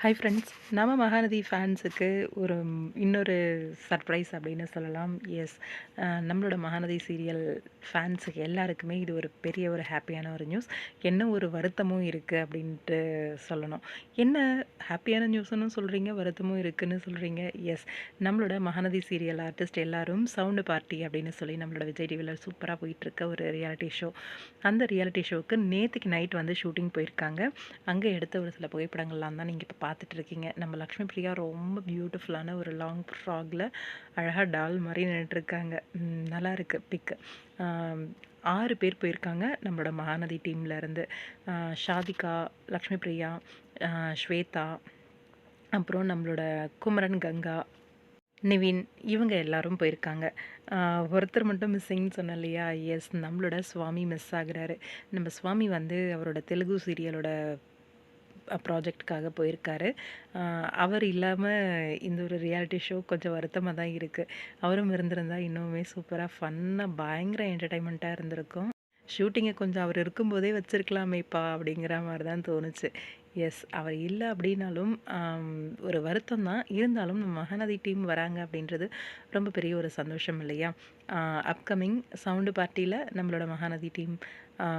Hi friends, நம்ம மகாநதி ஃபேன்ஸுக்கு ஒரு இன்னொரு சர்ப்ரைஸ் அப்படின்னு சொல்லலாம். எஸ், நம்மளோட மகாநதி சீரியல் ஃபேன்ஸுக்கு எல்லாருக்குமே இது ஒரு பெரிய ஒரு ஹாப்பியான ஒரு நியூஸ். என்ன ஒரு வருத்தமும் இருக்குது அப்படின்ட்டு சொல்லணும். என்ன ஹாப்பியான நியூஸ்னு சொல்கிறீங்க, வருத்தமும் இருக்குதுன்னு சொல்கிறீங்க. எஸ், நம்மளோட மகாநதி சீரியல் ஆர்டிஸ்ட் எல்லாரும் சவுண்டு பார்ட்டி அப்படின்னு சொல்லி நம்மளோட விஜய் டிவியில் சூப்பராக போயிட்டுருக்க ஒரு ரியாலிட்டி ஷோ. அந்த ரியாலிட்டி ஷோவுக்கு நேற்றுக்கு நைட் வந்து ஷூட்டிங் போயிருக்காங்க. அங்கே எடுத்த ஒரு சில புகைப்படங்கள்லாம் தான் நீங்கள் இப்போ பார்த்துட்டு இருக்கீங்க. நம்ம லக்ஷ்மி பிரியா ரொம்ப பியூட்டிஃபுல்லான ஒரு லாங் ஃப்ராகில் அழகாக டால் மாதிரி நின்றுட்டுருக்காங்க. நல்லா இருக்குது பிக்கு. 6 பேர் போயிருக்காங்க நம்மளோட மகாநதி டீம்லேருந்து. ஷாதிகா, லக்ஷ்மி பிரியா, ஸ்வேதா, அப்புறம் நம்மளோட குமரன், கங்கா, நிவின், இவங்க எல்லாரும் போயிருக்காங்க. ஒருத்தர் மட்டும் மிஸ்ஸிங்னு சொன்னேன் இல்லையா? எஸ், நம்மளோட சுவாமி மிஸ் ஆகுறாரு. நம்ம சுவாமி வந்து அவரோட தெலுங்கு சீரியலோட ப்ராஜெக்ட்டுக்காக போயிருக்காரு. அவர் இல்லாமல் இந்த ஒரு ரியாலிட்டி ஷோ கொஞ்சம் வருத்தமாக தான் இருக்குது. அவரும் இருந்திருந்தா இன்னுமே சூப்பராக ஃபன்னாக பயங்கர என்டர்டைன்மெண்ட்டாக இருந்திருக்கும். ஷூட்டிங்கை கொஞ்சம் அவர் இருக்கும்போதே வச்சுருக்கலாமேப்பா அப்படிங்கிற மாதிரி தான் தோணுச்சு. எஸ், அவர் இல்லை அப்படின்னாலும் ஒரு வருத்தம் தான். இருந்தாலும் நம்ம மகாநதி டீம் வராங்க அப்படின்றது ரொம்ப பெரிய ஒரு சந்தோஷம் இல்லையா? அப்கமிங் சவுண்டு பார்ட்டியில் நம்மளோட மகாநதி டீம்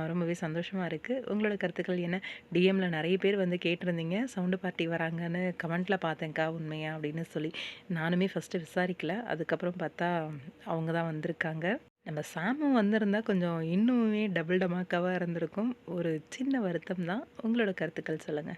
ரொம்பவே சந்தோஷமாக இருக்குது. உங்களோட கருத்துக்கள் என்ன? டிஎம்மில் நிறைய பேர் வந்து கேட்டிருந்தீங்க, சவுண்டு பார்ட்டி வராங்கன்னு கமெண்ட்டில் பார்த்தேன்க்கா உண்மையா அப்படின்னு சொல்லி. நானுமே ஃபஸ்ட்டு விசாரிக்கல. அதுக்கப்புறம் பார்த்தா அவங்க தான் வந்திருக்காங்க. நம்ம சாமும் வந்திருந்தா கொஞ்சம் இன்னுமே டபுள் டமாக்காவாக இருந்திருக்கும். ஒரு சின்ன வருத்தம் தான். உங்களோட கருத்துக்கள் சொல்லுங்கள்.